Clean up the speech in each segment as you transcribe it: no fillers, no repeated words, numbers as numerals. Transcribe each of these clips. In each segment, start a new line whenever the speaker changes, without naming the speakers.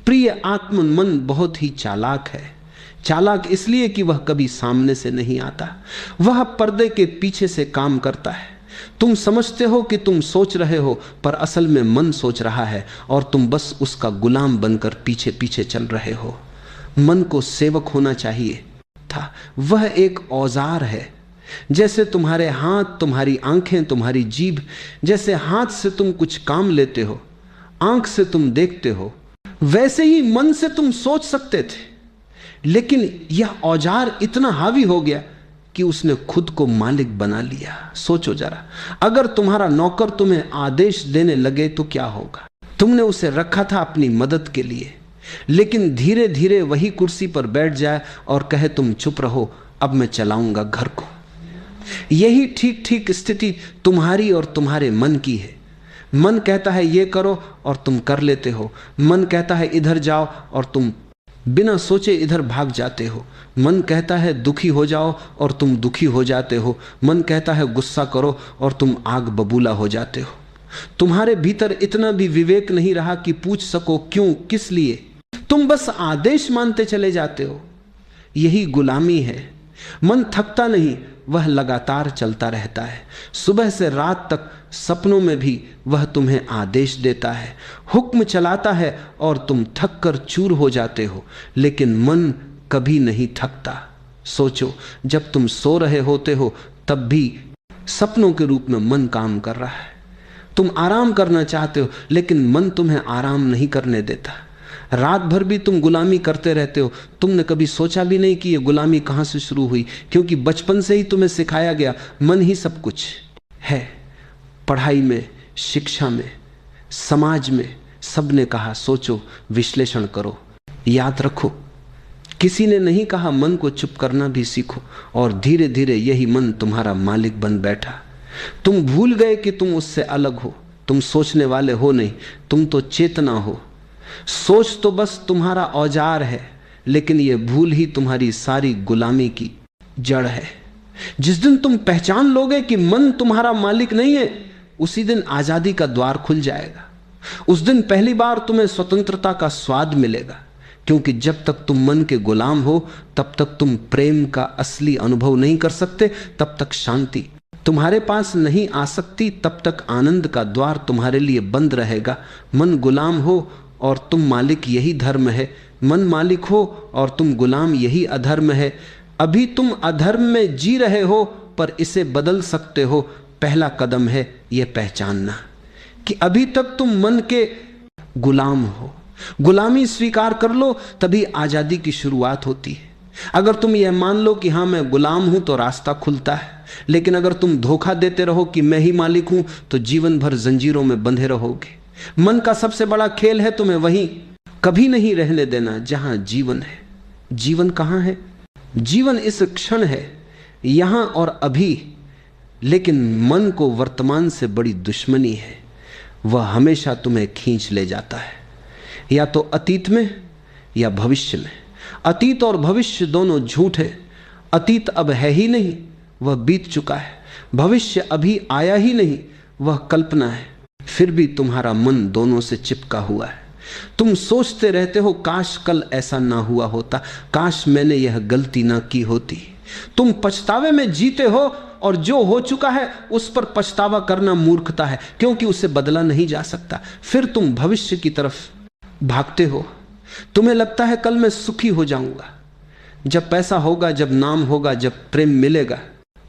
प्रिय आत्मन मन बहुत ही चालाक है। चालाक इसलिए कि वह कभी सामने से नहीं आता, वह पर्दे के पीछे से काम करता है। तुम समझते हो कि तुम सोच रहे हो, पर असल में मन सोच रहा है और तुम बस उसका गुलाम बनकर पीछे पीछे चल रहे हो। मन को सेवक होना चाहिए था। वह एक औजार है। जैसे तुम्हारे हाथ, तुम्हारी आंखें, तुम्हारी जीभ, जैसे हाथ से तुम कुछ काम लेते हो, आंख से तुम देखते हो, वैसे ही मन से तुम सोच सकते थे। लेकिन यह औजार इतना हावी हो गया कि उसने खुद को मालिक बना लिया। सोचो जरा, अगर तुम्हारा नौकर तुम्हें आदेश देने लगे तो क्या होगा? तुमने उसे रखा था अपनी मदद के लिए, लेकिन धीरे धीरे वही कुर्सी पर बैठ जाए और कहे तुम चुप रहो, अब मैं चलाऊंगा घर को। यही ठीक ठीक स्थिति तुम्हारी और तुम्हारे मन की है। मन कहता है ये करो और तुम कर लेते हो। मन कहता है इधर जाओ और तुम बिना सोचे इधर भाग जाते हो। मन कहता है दुखी हो जाओ और तुम दुखी हो जाते हो। मन कहता है गुस्सा करो और तुम आग बबूला हो जाते हो। तुम्हारे भीतर इतना भी विवेक नहीं रहा कि पूछ सको क्यों, किस लिए। तुम बस आदेश मानते चले जाते हो। यही गुलामी है। मन थकता नहीं, वह लगातार चलता रहता है। सुबह से रात तक सपनों में भी वह तुम्हें आदेश देता है, हुक्म चलाता है और तुम थक कर चूर हो जाते हो। लेकिन मन कभी नहीं थकता। सोचो, जब तुम सो रहे होते हो तब भी सपनों के रूप में मन काम कर रहा है। तुम आराम करना चाहते हो, लेकिन मन तुम्हें आराम नहीं करने देता। रात भर भी तुम गुलामी करते रहते हो। तुमने कभी सोचा भी नहीं कि यह गुलामी कहां से शुरू हुई, क्योंकि बचपन से ही तुम्हें सिखाया गया मन ही सब कुछ है। पढ़ाई में, शिक्षा में, समाज में सबने कहा सोचो, विश्लेषण करो, याद रखो। किसी ने नहीं कहा मन को चुप करना भी सीखो। और धीरे धीरे यही मन तुम्हारा मालिक बन बैठा। तुम भूल गए कि तुम उससे अलग हो। तुम सोचने वाले हो नहीं, तुम तो चेतना हो। सोच तो बस तुम्हारा औजार है, लेकिन यह भूल ही तुम्हारी सारी गुलामी की जड़ है। जिस दिन तुम पहचान लोगे कि मन तुम्हारा मालिक नहीं है, उसी दिन आजादी का द्वार खुल जाएगा। उस दिन पहली बार तुम्हें स्वतंत्रता का स्वाद मिलेगा, क्योंकि जब तक तुम मन के गुलाम हो तब तक तुम प्रेम का असली अनुभव नहीं कर सकते। तब तक शांति तुम्हारे पास नहीं आ सकती, तब तक आनंद का द्वार तुम्हारे लिए बंद रहेगा। मन गुलाम हो और तुम मालिक, यही धर्म है। मन मालिक हो और तुम गुलाम, यही अधर्म है। अभी तुम अधर्म में जी रहे हो, पर इसे बदल सकते हो। पहला कदम है यह पहचानना कि अभी तक तुम मन के गुलाम हो। गुलामी स्वीकार कर लो, तभी आजादी की शुरुआत होती है। अगर तुम यह मान लो कि हाँ मैं गुलाम हूं, तो रास्ता खुलता है। लेकिन अगर तुम धोखा देते रहो कि मैं ही मालिक हूं, तो जीवन भर जंजीरों में बंधे रहोगे। मन का सबसे बड़ा खेल है तुम्हें वहीं कभी नहीं रहने देना जहां जीवन है। जीवन कहां है? जीवन इस क्षण है, यहां और अभी। लेकिन मन को वर्तमान से बड़ी दुश्मनी है। वह हमेशा तुम्हें खींच ले जाता है, या तो अतीत में या भविष्य में। अतीत और भविष्य दोनों झूठ है। अतीत अब है ही नहीं, वह बीत चुका है। भविष्य अभी आया ही नहीं, वह कल्पना है। फिर भी तुम्हारा मन दोनों से चिपका हुआ है। तुम सोचते रहते हो काश कल ऐसा ना हुआ होता, काश मैंने यह गलती ना की होती। तुम पछतावे में जीते हो, और जो हो चुका है उस पर पछतावा करना मूर्खता है, क्योंकि उसे बदला नहीं जा सकता। फिर तुम भविष्य की तरफ भागते हो। तुम्हें लगता है कल मैं सुखी हो जाऊंगा, जब पैसा होगा, जब नाम होगा, जब प्रेम मिलेगा,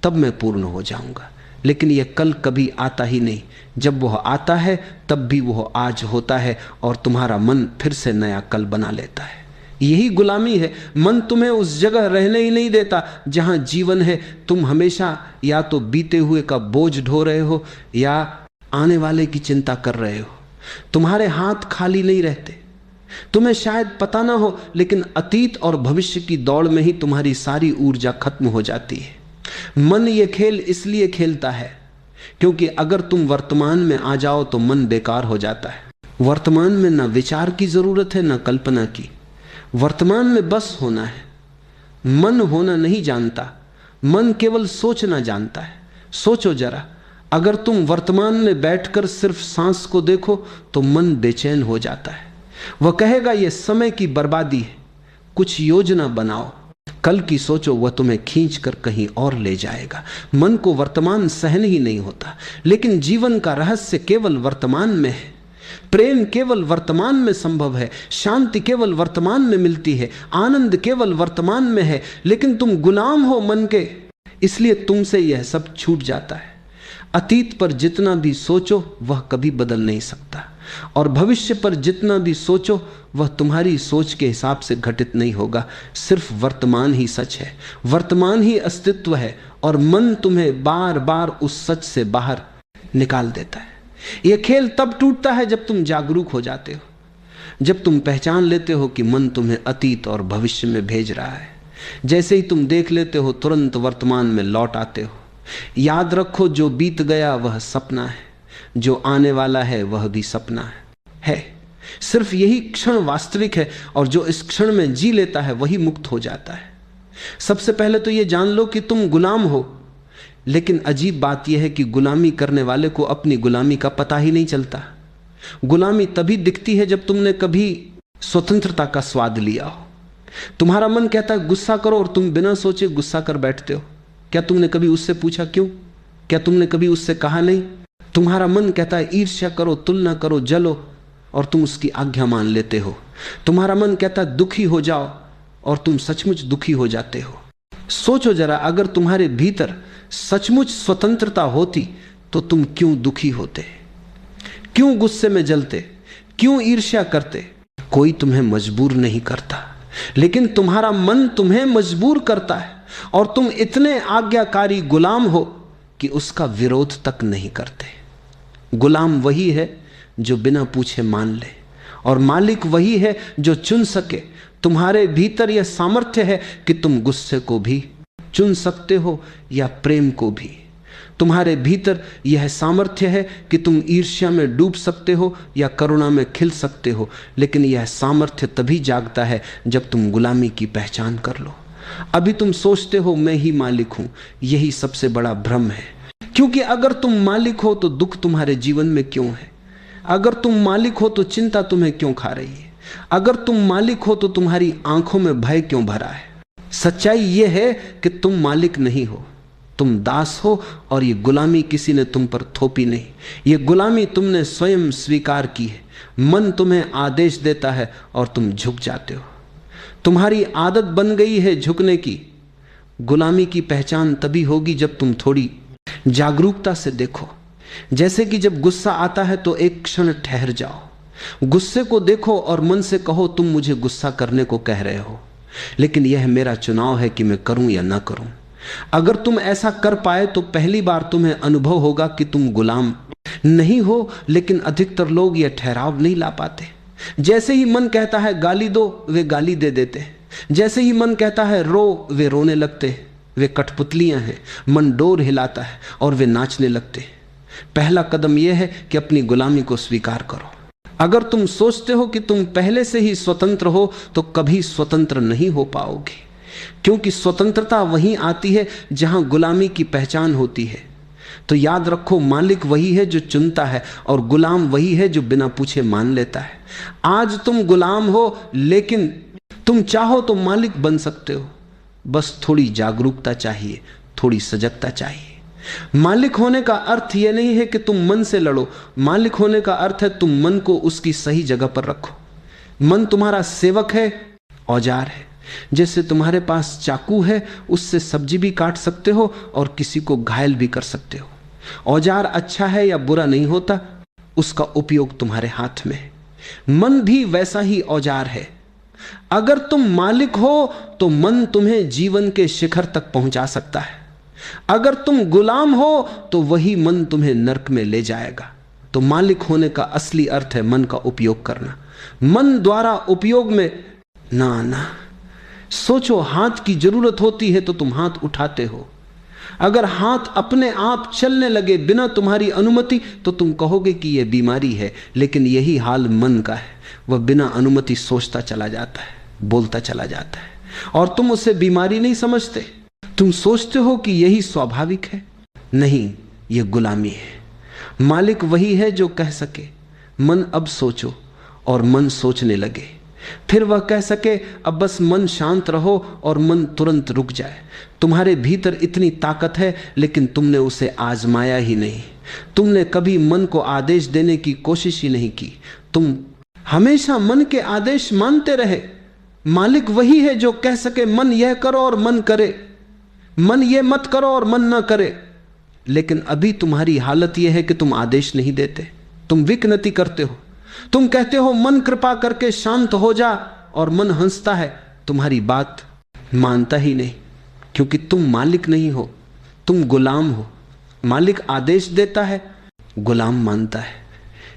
तब मैं पूर्ण हो जाऊंगा। लेकिन यह कल कभी आता ही नहीं। जब वह आता है तब भी वह आज होता है, और तुम्हारा मन फिर से नया कल बना लेता है। यही गुलामी है। मन तुम्हें उस जगह रहने ही नहीं देता जहां जीवन है। तुम हमेशा या तो बीते हुए का बोझ ढो रहे हो, या आने वाले की चिंता कर रहे हो। तुम्हारे हाथ खाली नहीं रहते। तुम्हें शायद पता ना हो, लेकिन अतीत और भविष्य की दौड़ में ही तुम्हारी सारी ऊर्जा खत्म हो जाती है। मन ये खेल इसलिए खेलता है क्योंकि अगर तुम वर्तमान में आ जाओ तो मन बेकार हो जाता है। वर्तमान में ना विचार की जरूरत है, ना कल्पना की। वर्तमान में बस होना है। मन होना नहीं जानता, मन केवल सोचना जानता है। सोचो जरा, अगर तुम वर्तमान में बैठकर सिर्फ सांस को देखो तो मन बेचैन हो जाता है। वह कहेगा यह समय की बर्बादी है, कुछ योजना बनाओ, कल की सोचो, वह तुम्हें खींच कर कहीं और ले जाएगा। मन को वर्तमान सहन ही नहीं होता, लेकिन जीवन का रहस्य केवल वर्तमान में है। प्रेम केवल वर्तमान में संभव है, शांति केवल वर्तमान में मिलती है, आनंद केवल वर्तमान में है। लेकिन तुम गुलाम हो मन के, इसलिए तुमसे यह सब छूट जाता है। अतीत पर जितना भी सोचो वह कभी बदल नहीं सकता, और भविष्य पर जितना भी सोचो वह तुम्हारी सोच के हिसाब से घटित नहीं होगा। सिर्फ वर्तमान ही सच है, वर्तमान ही अस्तित्व है, और मन तुम्हें बार बार उस सच से बाहर निकाल देता है। यह खेल तब टूटता है जब तुम जागरूक हो जाते हो, जब तुम पहचान लेते हो कि मन तुम्हें अतीत और भविष्य में भेज रहा है। जैसे ही तुम देख लेते हो तुरंत वर्तमान में लौट आते हो। याद रखो, जो बीत गया वह सपना है, जो आने वाला है वह भी सपना है। सिर्फ यही क्षण वास्तविक है, और जो इस क्षण में जी लेता है वही मुक्त हो जाता है। सबसे पहले तो यह जान लो कि तुम गुलाम हो, लेकिन अजीब बात यह है कि गुलामी करने वाले को अपनी गुलामी का पता ही नहीं चलता। गुलामी तभी दिखती है जब तुमने कभी स्वतंत्रता का स्वाद लिया हो। तुम्हारा मन कहता है गुस्सा करो, और तुम बिना सोचे गुस्सा कर बैठते हो। क्या तुमने कभी उससे पूछा क्यों? क्या तुमने कभी उससे कहा नहीं? तुम्हारा मन कहता है ईर्ष्या करो, तुलना करो, जलो, और तुम उसकी आज्ञा मान लेते हो। तुम्हारा मन कहता है दुखी हो जाओ, और तुम सचमुच दुखी हो जाते हो। सोचो जरा, अगर तुम्हारे भीतर सचमुच स्वतंत्रता होती तो तुम क्यों दुखी होते, क्यों गुस्से में जलते, क्यों ईर्ष्या करते? कोई तुम्हें मजबूर नहीं करता, लेकिन तुम्हारा मन तुम्हें मजबूर करता है, और तुम इतने आज्ञाकारी गुलाम हो कि उसका विरोध तक नहीं करते। गुलाम वही है जो बिना पूछे मान ले, और मालिक वही है जो चुन सके। तुम्हारे भीतर यह सामर्थ्य है कि तुम गुस्से को भी चुन सकते हो या प्रेम को भी। तुम्हारे भीतर यह सामर्थ्य है कि तुम ईर्ष्या में डूब सकते हो या करुणा में खिल सकते हो। लेकिन यह सामर्थ्य तभी जागता है जब तुम गुलामी की पहचान कर लो। अभी तुम सोचते हो मैं ही मालिक हूं, यही सबसे बड़ा भ्रम है। क्योंकि अगर तुम मालिक हो तो दुख तुम्हारे जीवन में क्यों है? अगर तुम मालिक हो तो चिंता तुम्हें क्यों खा रही है? अगर तुम मालिक हो तो तुम्हारी आंखों में भय क्यों भरा है? सच्चाई यह है कि तुम मालिक नहीं हो, तुम दास हो, और ये गुलामी किसी ने तुम पर थोपी नहीं। ये गुलामी तुमने स्वयं स्वीकार की है। मन तुम्हें आदेश देता है और तुम झुक जाते हो। तुम्हारी आदत बन गई है झुकने की। गुलामी की पहचान तभी होगी जब तुम थोड़ी जागरूकता से देखो। जैसे कि जब गुस्सा आता है तो एक क्षण ठहर जाओ, गुस्से को देखो और मन से कहो तुम मुझे गुस्सा करने को कह रहे हो, लेकिन यह मेरा चुनाव है कि मैं करूं या ना करूं। अगर तुम ऐसा कर पाए तो पहली बार तुम्हें अनुभव होगा कि तुम गुलाम नहीं हो। लेकिन अधिकतर लोग यह ठहराव नहीं ला पाते। जैसे ही मन कहता है गाली दो, वे गाली दे देते। जैसे ही मन कहता है रो, वे रोने लगते। वे कठपुतलियां हैं। मन डोर हिलाता है और वे नाचने लगते। पहला कदम यह है कि अपनी गुलामी को स्वीकार करो। अगर तुम सोचते हो कि तुम पहले से ही स्वतंत्र हो तो कभी स्वतंत्र नहीं हो पाओगे, क्योंकि स्वतंत्रता वहीं आती है जहां गुलामी की पहचान होती है। तो याद रखो, मालिक वही है जो चुनता है और गुलाम वही है जो बिना पूछे मान लेता है। आज तुम गुलाम हो, लेकिन तुम चाहो तो मालिक बन सकते हो। बस थोड़ी जागरूकता चाहिए, थोड़ी सजगता चाहिए। मालिक होने का अर्थ यह नहीं है कि तुम मन से लड़ो। मालिक होने का अर्थ है तुम मन को उसकी सही जगह पर रखो। मन तुम्हारा सेवक है, औजार है। जैसे तुम्हारे पास चाकू है, उससे सब्जी भी काट सकते हो और किसी को घायल भी कर सकते हो। औजार अच्छा है या बुरा नहीं होता, उसका उपयोग तुम्हारे हाथ में है। मन भी वैसा ही औजार है। अगर तुम मालिक हो तो मन तुम्हें जीवन के शिखर तक पहुंचा सकता है। अगर तुम गुलाम हो तो वही मन तुम्हें नरक में ले जाएगा। तो मालिक होने का असली अर्थ है मन का उपयोग करना। मन द्वारा उपयोग में ना आना। सोचो, हाथ की जरूरत होती है तो तुम हाथ उठाते हो। अगर हाथ अपने आप चलने लगे बिना तुम्हारी अनुमति तो तुम कहोगे कि यह बीमारी है। लेकिन यही हाल मन का है। वह बिना अनुमति सोचता चला जाता है, बोलता चला जाता है, और तुम उसे बीमारी नहीं समझते। तुम सोचते हो कि यही स्वाभाविक है। नहीं, यह गुलामी है। मालिक वही है जो कह सके मन अब सोचो, और मन सोचने लगे। फिर वह कह सके अब बस मन शांत रहो और मन तुरंत रुक जाए। तुम्हारे भीतर इतनी ताकत है, लेकिन तुमने उसे आजमाया ही नहीं। तुमने कभी मन को आदेश देने की कोशिश ही नहीं की। तुम हमेशा मन के आदेश मानते रहे। मालिक वही है जो कह सके मन यह करो और मन करे, मन ये मत करो और मन ना करे। लेकिन अभी तुम्हारी हालत यह है कि तुम आदेश नहीं देते, तुम विकनति करते हो। तुम कहते हो मन कृपा करके शांत हो जा, और मन हंसता है, तुम्हारी बात मानता ही नहीं, क्योंकि तुम मालिक नहीं हो, तुम गुलाम हो। मालिक आदेश देता है, गुलाम मानता है।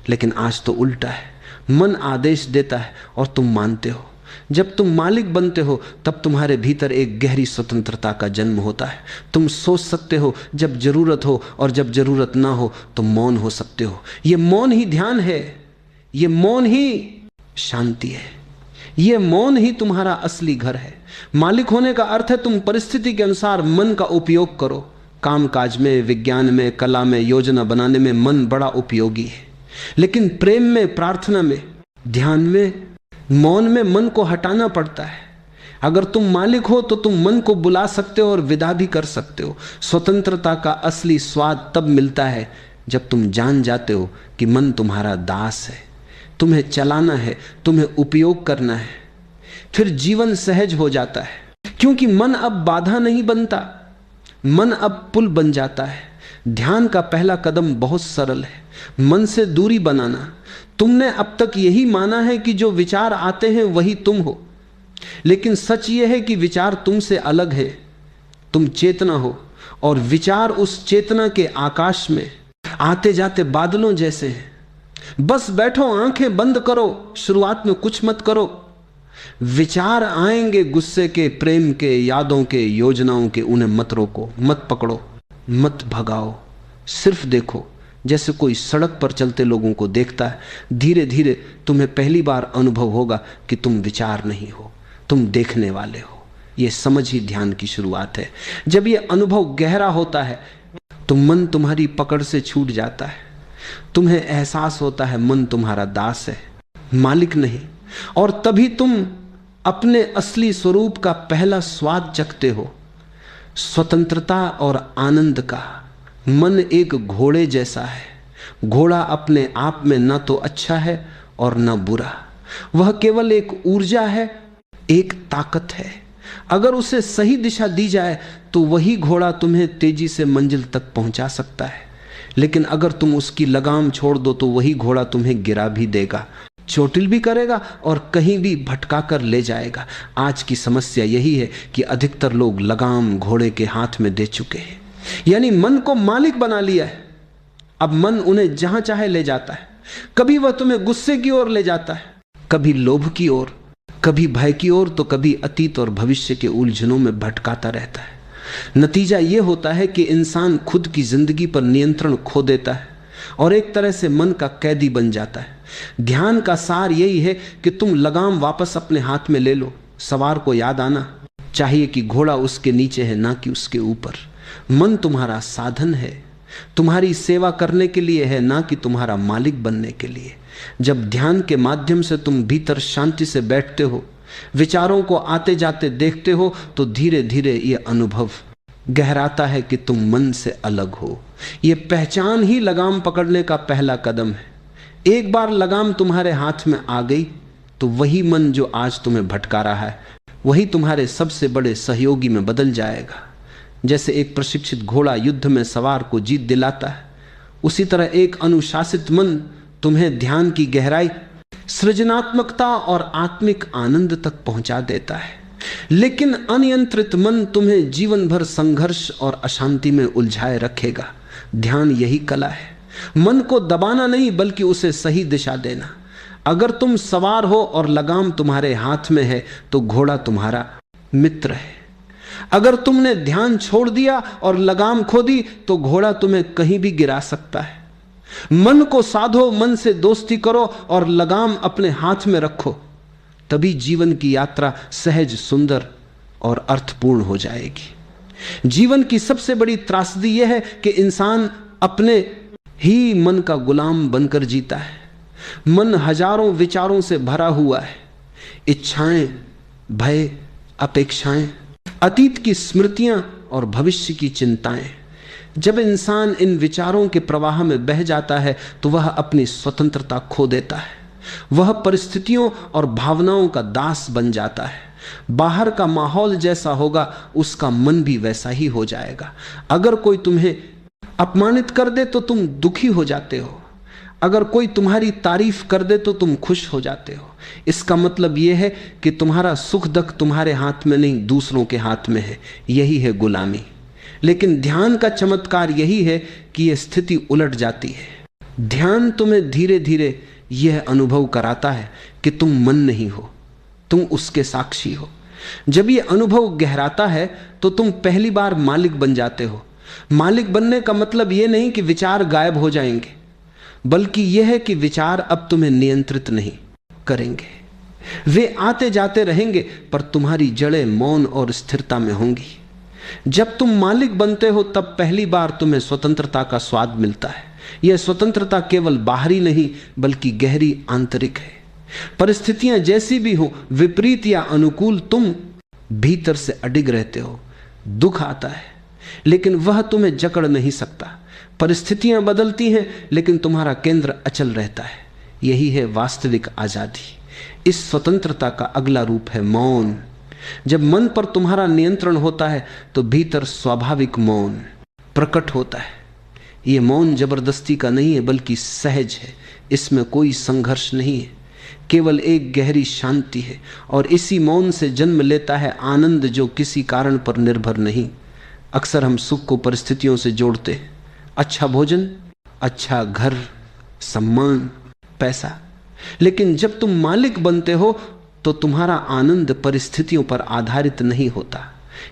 लेकिन आज तो उल्टा है, मन आदेश देता है और तुम मानते हो। जब तुम मालिक बनते हो तब तुम्हारे भीतर एक गहरी स्वतंत्रता का जन्म होता है। तुम सोच सकते हो जब जरूरत हो, और जब जरूरत ना हो तो मौन हो सकते हो। ये मौन ही ध्यान है, ये मौन ही शांति है, ये मौन ही तुम्हारा असली घर है। मालिक होने का अर्थ है तुम परिस्थिति के अनुसार मन का उपयोग करो। कामकाज में, विज्ञान में, कला में, योजना बनाने में मन बड़ा उपयोगी है। लेकिन प्रेम में, प्रार्थना में, ध्यान में, मौन में मन को हटाना पड़ता है। अगर तुम मालिक हो तो तुम मन को बुला सकते हो और विदा भी कर सकते हो। स्वतंत्रता का असली स्वाद तब मिलता है जब तुम जान जाते हो कि मन तुम्हारा दास है, तुम्हें चलाना है, तुम्हें उपयोग करना है। फिर जीवन सहज हो जाता है, क्योंकि मन अब बाधा नहीं बनता, मन अब पुल बन जाता है। ध्यान का पहला कदम बहुत सरल है, मन से दूरी बनाना। तुमने अब तक यही माना है कि जो विचार आते हैं वही तुम हो, लेकिन सच यह है कि विचार तुमसे अलग है। तुम चेतना हो, और विचार उस चेतना के आकाश में आते जाते बादलों जैसे हैं। बस बैठो, आंखें बंद करो, शुरुआत में कुछ मत करो। विचार आएंगे, गुस्से के, प्रेम के, यादों के, योजनाओं के। उन्हें मत रोको, मत पकड़ो, मत भगाओ, सिर्फ देखो। जैसे कोई सड़क पर चलते लोगों को देखता है। धीरे धीरे तुम्हें पहली बार अनुभव होगा कि तुम विचार नहीं हो, तुम देखने वाले हो। यह समझ ही ध्यान की शुरुआत है। जब यह अनुभव गहरा होता है तो मन तुम्हारी पकड़ से छूट जाता है। तुम्हें एहसास होता है मन तुम्हारा दास है, मालिक नहीं। और तभी तुम अपने असली स्वरूप का पहला स्वाद चखते हो, स्वतंत्रता और आनंद का। मन एक घोड़े जैसा है। घोड़ा अपने आप में न तो अच्छा है और न बुरा, वह केवल एक ऊर्जा है, एक ताकत है। अगर उसे सही दिशा दी जाए तो वही घोड़ा तुम्हें तेजी से मंजिल तक पहुंचा सकता है। लेकिन अगर तुम उसकी लगाम छोड़ दो तो वही घोड़ा तुम्हें गिरा भी देगा, चोटिल भी करेगा और कहीं भी भटका कर ले जाएगा। आज की समस्या यही है कि अधिकतर लोग लगाम घोड़े के हाथ में दे चुके हैं, यानी मन को मालिक बना लिया है। अब मन उन्हें जहां चाहे ले जाता है। कभी वह तुम्हें गुस्से की ओर ले जाता है, कभी लोभ की ओर, कभी भय की ओर, तो कभी अतीत और भविष्य के उलझनों में भटकाता रहता है। नतीजा यह होता है कि इंसान खुद की जिंदगी पर नियंत्रण खो देता है और एक तरह से मन का कैदी बन जाता है। ध्यान का सार यही है कि तुम लगाम वापस अपने हाथ में ले लो। सवार को याद आना चाहिए कि घोड़ा उसके नीचे है, ना कि उसके ऊपर। मन तुम्हारा साधन है, तुम्हारी सेवा करने के लिए है, ना कि तुम्हारा मालिक बनने के लिए। जब ध्यान के माध्यम से तुम भीतर शांति से बैठते हो, विचारों को आते जाते देखते हो, तो धीरे धीरे यह अनुभव गहराता है कि तुम मन से अलग हो। यह पहचान ही लगाम पकड़ने का पहला कदम है। एक बार लगाम तुम्हारे हाथ में आ गई तो वही मन जो आज तुम्हें भटका रहा है, वही तुम्हारे सबसे बड़े सहयोगी में बदल जाएगा। जैसे एक प्रशिक्षित घोड़ा युद्ध में सवार को जीत दिलाता है, उसी तरह एक अनुशासित मन तुम्हें ध्यान की गहराई, सृजनात्मकता और आत्मिक आनंद तक पहुंचा देता है। लेकिन अनियंत्रित मन तुम्हें जीवन भर संघर्ष और अशांति में उलझाए रखेगा। ध्यान यही कला है, मन को दबाना नहीं बल्कि उसे सही दिशा देना। अगर तुम सवार हो और लगाम तुम्हारे हाथ में है तो घोड़ा तुम्हारा मित्र है। अगर तुमने ध्यान छोड़ दिया और लगाम खो दी तो घोड़ा तुम्हें कहीं भी गिरा सकता है। मन को साधो, मन से दोस्ती करो और लगाम अपने हाथ में रखो, तभी जीवन की यात्रा सहज, सुंदर और अर्थपूर्ण हो जाएगी। जीवन की सबसे बड़ी त्रासदी यह है कि इंसान अपने ही मन का गुलाम बनकर जीता है। मन हजारों विचारों से भरा हुआ है, इच्छाएं, भय, अपेक्षाएं, अतीत की स्मृतियां और भविष्य की चिंताएं। जब इंसान इन विचारों के प्रवाह में बह जाता है तो वह अपनी स्वतंत्रता खो देता है। वह परिस्थितियों और भावनाओं का दास बन जाता है। बाहर का माहौल जैसा होगा उसका मन भी वैसा ही हो जाएगा। अगर कोई तुम्हें अपमानित कर दे तो तुम दुखी हो जाते हो, अगर कोई तुम्हारी तारीफ कर दे तो तुम खुश हो जाते हो। इसका मतलब यह है कि तुम्हारा सुख दुख तुम्हारे हाथ में नहीं, दूसरों के हाथ में है। यही है गुलामी। लेकिन ध्यान का चमत्कार यही है कि यह स्थिति उलट जाती है। ध्यान तुम्हें धीरे धीरे यह अनुभव कराता है कि तुम मन नहीं हो, तुम उसके साक्षी हो। जब यह अनुभव गहराता है तो तुम पहली बार मालिक बन जाते हो। मालिक बनने का मतलब यह नहीं कि विचार गायब हो जाएंगे, बल्कि यह है कि विचार अब तुम्हें नियंत्रित नहीं करेंगे। वे आते जाते रहेंगे पर तुम्हारी जड़ें मौन और स्थिरता में होंगी। जब तुम मालिक बनते हो तब पहली बार तुम्हें स्वतंत्रता का स्वाद मिलता है। यह स्वतंत्रता केवल बाहरी नहीं बल्कि गहरी आंतरिक है। परिस्थितियां जैसी भी हो, विपरीत या अनुकूल, तुम भीतर से अडिग रहते हो। दुख आता है लेकिन वह तुम्हें जकड़ नहीं सकता। परिस्थितियां बदलती हैं लेकिन तुम्हारा केंद्र अचल रहता है। यही है वास्तविक आजादी। इस स्वतंत्रता का अगला रूप है मौन। जब मन पर तुम्हारा नियंत्रण होता है तो भीतर स्वाभाविक मौन प्रकट होता है। यह मौन जबरदस्ती का नहीं है बल्कि सहज है। इसमें कोई संघर्ष नहीं है, केवल एक गहरी शांति है। और इसी मौन से जन्म लेता है आनंद जो किसी कारण पर निर्भर नहीं। अक्सर हम सुख को परिस्थितियों से जोड़ते हैं। अच्छा भोजन, अच्छा घर, सम्मान, पैसा। लेकिन जब तुम मालिक बनते हो तो तुम्हारा आनंद परिस्थितियों पर आधारित नहीं होता।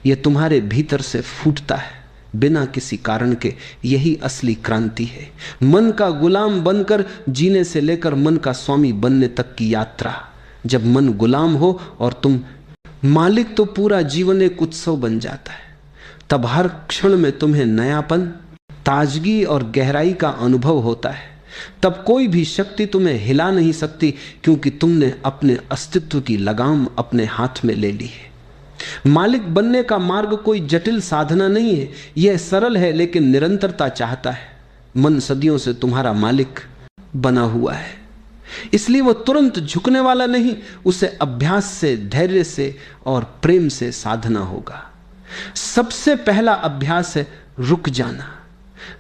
यह तुम्हारे भीतर से फूटता है बिना किसी कारण के। यही असली क्रांति है। मन का गुलाम बनकर जीने से लेकर मन का स्वामी बनने तक की यात्रा। जब मन गुलाम हो और तुम मालिक तो पूरा जीवन एक उत्सव बन जाता है। तब हर क्षण में तुम्हें नयापन, ताजगी और गहराई का अनुभव होता है। तब कोई भी शक्ति तुम्हें हिला नहीं सकती क्योंकि तुमने अपने अस्तित्व की लगाम अपने हाथ में ले ली है। मालिक बनने का मार्ग कोई जटिल साधना नहीं है। यह सरल है लेकिन निरंतरता चाहता है। मन सदियों से तुम्हारा मालिक बना हुआ है, इसलिए वह तुरंत झुकने वाला नहीं। उसे अभ्यास से, धैर्य से और प्रेम से साधना होगा। सबसे पहला अभ्यास है रुक जाना।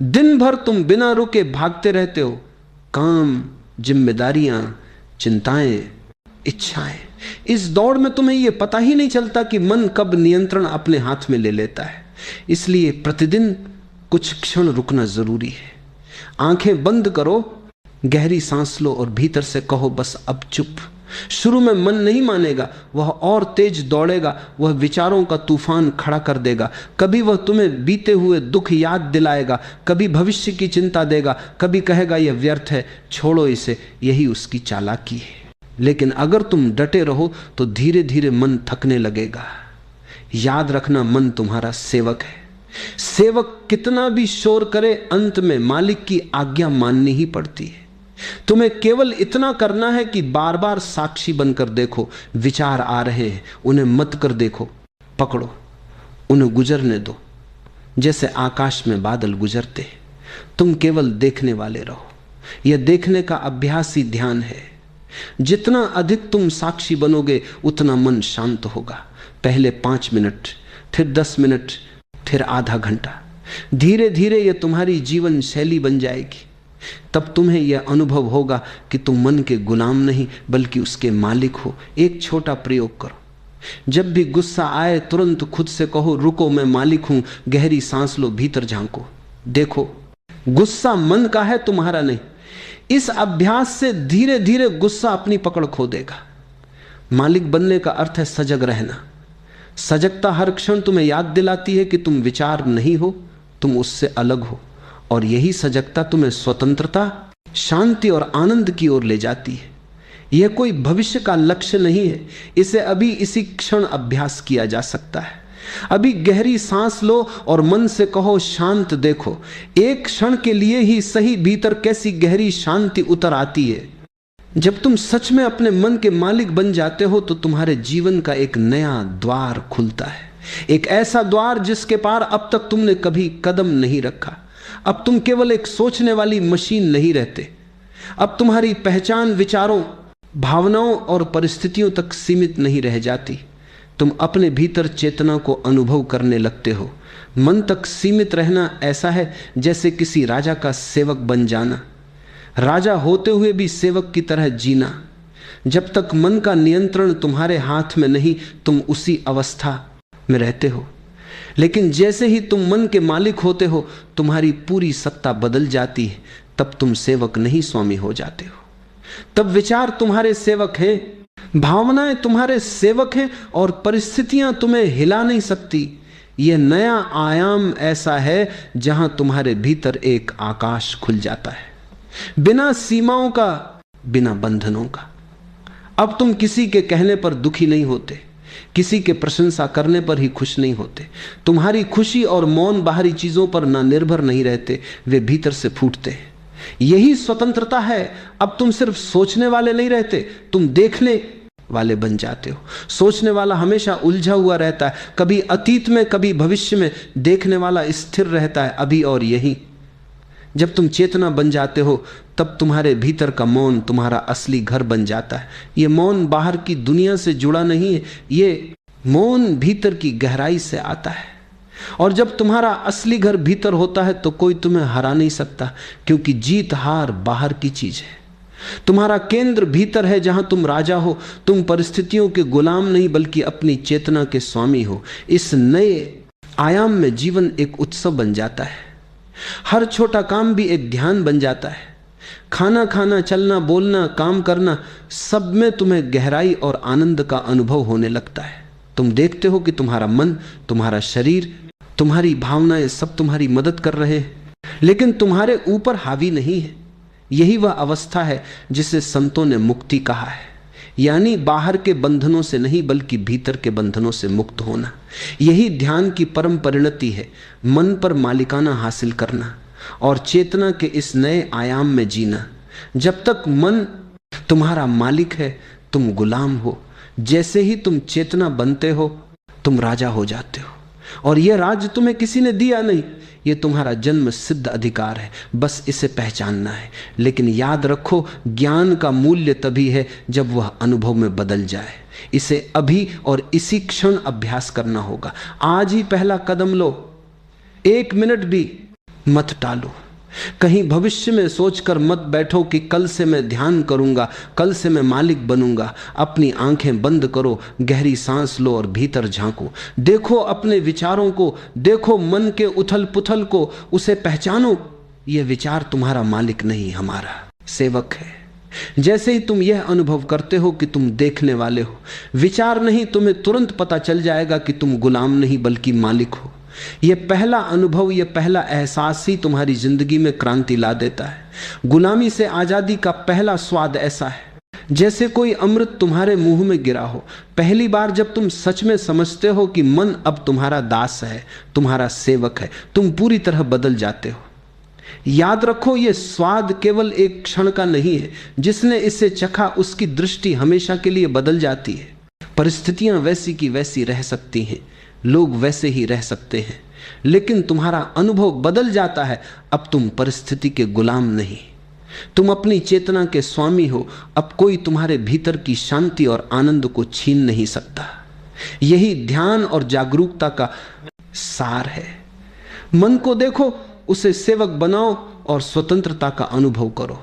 दिन भर तुम बिना रुके भागते रहते हो। काम, जिम्मेदारियां, चिंताएं, इच्छाएं। इस दौड़ में तुम्हें यह पता ही नहीं चलता कि मन कब नियंत्रण अपने हाथ में ले लेता है। इसलिए प्रतिदिन कुछ क्षण रुकना जरूरी है। आंखें बंद करो, गहरी सांस लो और भीतर से कहो बस अब चुप। शुरू में मन नहीं मानेगा, वह और तेज दौड़ेगा, वह विचारों का तूफान खड़ा कर देगा। कभी वह तुम्हें बीते हुए दुख याद दिलाएगा, कभी भविष्य की चिंता देगा, कभी कहेगा यह व्यर्थ है, छोड़ो इसे। यही उसकी चालाकी है। लेकिन अगर तुम डटे रहो तो धीरे धीरे मन थकने लगेगा। याद रखना, मन तुम्हारा सेवक है। सेवक कितना भी शोर करे, अंत में मालिक की आज्ञा माननी ही पड़ती है। तुम्हें केवल इतना करना है कि बार बार साक्षी बनकर देखो। विचार आ रहे हैं, उन्हें मत कर देखो, पकड़ो, उन्हें गुजरने दो जैसे आकाश में बादल गुजरते। तुम केवल देखने वाले रहो। यह देखने का अभ्यास ही ध्यान है। जितना अधिक तुम साक्षी बनोगे उतना मन शांत होगा। पहले 5 मिनट, फिर 10 मिनट, फिर आधा घंटा। धीरे धीरे यह तुम्हारी जीवन शैली बन जाएगी। तब तुम्हें यह अनुभव होगा कि तुम मन के गुलाम नहीं बल्कि उसके मालिक हो। एक छोटा प्रयोग करो। जब भी गुस्सा आए तुरंत खुद से कहो रुको, मैं मालिक हूं। गहरी सांस लो, भीतर झांको, देखो गुस्सा मन का है, तुम्हारा नहीं। इस अभ्यास से धीरे धीरे गुस्सा अपनी पकड़ खो देगा। मालिक बनने का अर्थ है सजग रहना। सजगता हर क्षण तुम्हें याद दिलाती है कि तुम विचार नहीं हो, तुम उससे अलग हो। और यही सजगता तुम्हें स्वतंत्रता, शांति और आनंद की ओर ले जाती है। यह कोई भविष्य का लक्ष्य नहीं है, इसे अभी इसी क्षण अभ्यास किया जा सकता है। अभी गहरी सांस लो और मन से कहो शांत देखो। एक क्षण के लिए ही सही भीतर कैसी गहरी शांति उतर आती है। जब तुम सच में अपने मन के मालिक बन जाते हो तो तुम्हारे जीवन का एक नया द्वार खुलता है, एक ऐसा द्वार जिसके पार अब तक तुमने कभी कदम नहीं रखा। अब तुम केवल एक सोचने वाली मशीन नहीं रहते। अब तुम्हारी पहचान विचारों, भावनाओं और परिस्थितियों तक सीमित नहीं रह जाती। तुम अपने भीतर चेतना को अनुभव करने लगते हो। मन तक सीमित रहना ऐसा है जैसे किसी राजा का सेवक बन जाना, राजा होते हुए भी सेवक की तरह जीना। जब तक मन का नियंत्रण तुम्हारे हाथ में नहीं, तुम उसी अवस्था में रहते हो। लेकिन जैसे ही तुम मन के मालिक होते हो, तुम्हारी पूरी सत्ता बदल जाती है। तब तुम सेवक नहीं, स्वामी हो जाते हो। तब विचार तुम्हारे सेवक हैं, भावनाएं तुम्हारे सेवक हैं और परिस्थितियां तुम्हें हिला नहीं सकती। यह नया आयाम ऐसा है जहां तुम्हारे भीतर एक आकाश खुल जाता है, बिना सीमाओं का, बिना बंधनों का। अब तुम किसी के कहने पर दुखी नहीं होते, किसी के प्रशंसा करने पर ही खुश नहीं होते। तुम्हारी खुशी और मौन बाहरी चीजों पर ना निर्भर नहीं रहते, वे भीतर से फूटते हैं। यही स्वतंत्रता है। अब तुम सिर्फ सोचने वाले नहीं रहते, तुम देखने वाले बन जाते हो। सोचने वाला हमेशा उलझा हुआ रहता है, कभी अतीत में कभी भविष्य में। देखने वाला स्थिर रहता है, अभी और यही। जब तुम चेतना बन जाते हो तब तुम्हारे भीतर का मौन तुम्हारा असली घर बन जाता है। ये मौन बाहर की दुनिया से जुड़ा नहीं है, ये मौन भीतर की गहराई से आता है। और जब तुम्हारा असली घर भीतर होता है तो कोई तुम्हें हरा नहीं सकता, क्योंकि जीत हार बाहर की चीज है। तुम्हारा केंद्र भीतर है जहां तुम राजा हो। तुम परिस्थितियों के गुलाम नहीं बल्कि अपनी चेतना के स्वामी हो। इस नए आयाम में जीवन एक उत्सव बन जाता है। हर छोटा काम भी एक ध्यान बन जाता है। खाना खाना, चलना, बोलना, काम करना, सब में तुम्हें गहराई और आनंद का अनुभव होने लगता है। तुम देखते हो कि तुम्हारा मन, तुम्हारा शरीर, तुम्हारी भावनाएं सब तुम्हारी मदद कर रहे हैं, लेकिन तुम्हारे ऊपर हावी नहीं है। यही वह अवस्था है जिसे संतों ने मुक्ति कहा है, यानी बाहर के बंधनों से नहीं बल्कि भीतर के बंधनों से मुक्त होना। यही ध्यान की परम परिणति है, मन पर मालिकाना हासिल करना और चेतना के इस नए आयाम में जीना। जब तक मन तुम्हारा मालिक है, तुम गुलाम हो। जैसे ही तुम चेतना बनते हो, तुम राजा हो जाते हो। और यह राज्य तुम्हें किसी ने दिया नहीं, यह तुम्हारा जन्म सिद्ध अधिकार है, बस इसे पहचानना है। लेकिन याद रखो, ज्ञान का मूल्य तभी है जब वह अनुभव में बदल जाए। इसे अभी और इसी क्षण अभ्यास करना होगा। आज ही पहला कदम लो, 1 मिनट भी मत टालो। कहीं भविष्य में सोचकर मत बैठो कि कल से मैं ध्यान करूंगा, कल से मैं मालिक बनूंगा। अपनी आंखें बंद करो, गहरी सांस लो और भीतर झांको। देखो अपने विचारों को, देखो मन के उथल पुथल को, उसे पहचानो। यह विचार तुम्हारा मालिक नहीं, हमारा सेवक है। जैसे ही तुम यह अनुभव करते हो कि तुम देखने वाले हो, विचार नहीं, तुम्हें तुरंत पता चल जाएगा कि तुम गुलाम नहीं बल्कि मालिक हो। यह पहला अनुभव, यह पहला एहसास ही तुम्हारी जिंदगी में क्रांति ला देता है। गुलामी से आजादी का पहला स्वाद ऐसा है जैसे कोई अमृत तुम्हारे मुंह में गिरा हो। पहली बार जब तुम सच में समझते हो कि मन अब तुम्हारा दास है, तुम्हारा सेवक है, तुम पूरी तरह बदल जाते हो। याद रखो, यह स्वाद केवल एक क्षण का नहीं है। जिसने इसे चखा उसकी दृष्टि हमेशा के लिए बदल जाती है। परिस्थितियां वैसी की वैसी रह सकती हैं, लोग वैसे ही रह सकते हैं, लेकिन तुम्हारा अनुभव बदल जाता है। अब तुम परिस्थिति के गुलाम नहीं, तुम अपनी चेतना के स्वामी हो। अब कोई तुम्हारे भीतर की शांति और आनंद को छीन नहीं सकता। यही ध्यान और जागरूकता का सार है। मन को देखो, उसे सेवक बनाओ और स्वतंत्रता का अनुभव करो।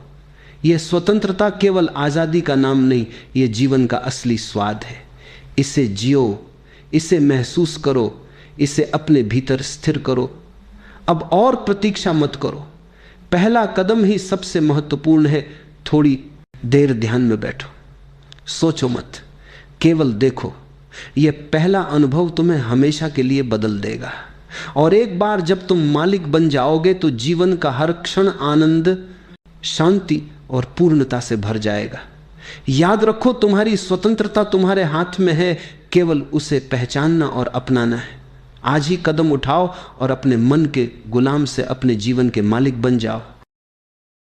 यह स्वतंत्रता केवल आजादी का नाम नहीं, यह जीवन का असली स्वाद है। इसे जियो, इसे महसूस करो, इसे अपने भीतर स्थिर करो। अब और प्रतीक्षा मत करो, पहला कदम ही सबसे महत्वपूर्ण है। थोड़ी देर ध्यान में बैठो, सोचो मत, केवल देखो। यह पहला अनुभव तुम्हें हमेशा के लिए बदल देगा। और एक बार जब तुम मालिक बन जाओगे तो जीवन का हर क्षण आनंद, शांति और पूर्णता से भर जाएगा। याद रखो, तुम्हारी स्वतंत्रता तुम्हारे हाथ में है, केवल उसे पहचानना और अपनाना है। आज ही कदम उठाओ और अपने मन के गुलाम से अपने जीवन के मालिक बन जाओ।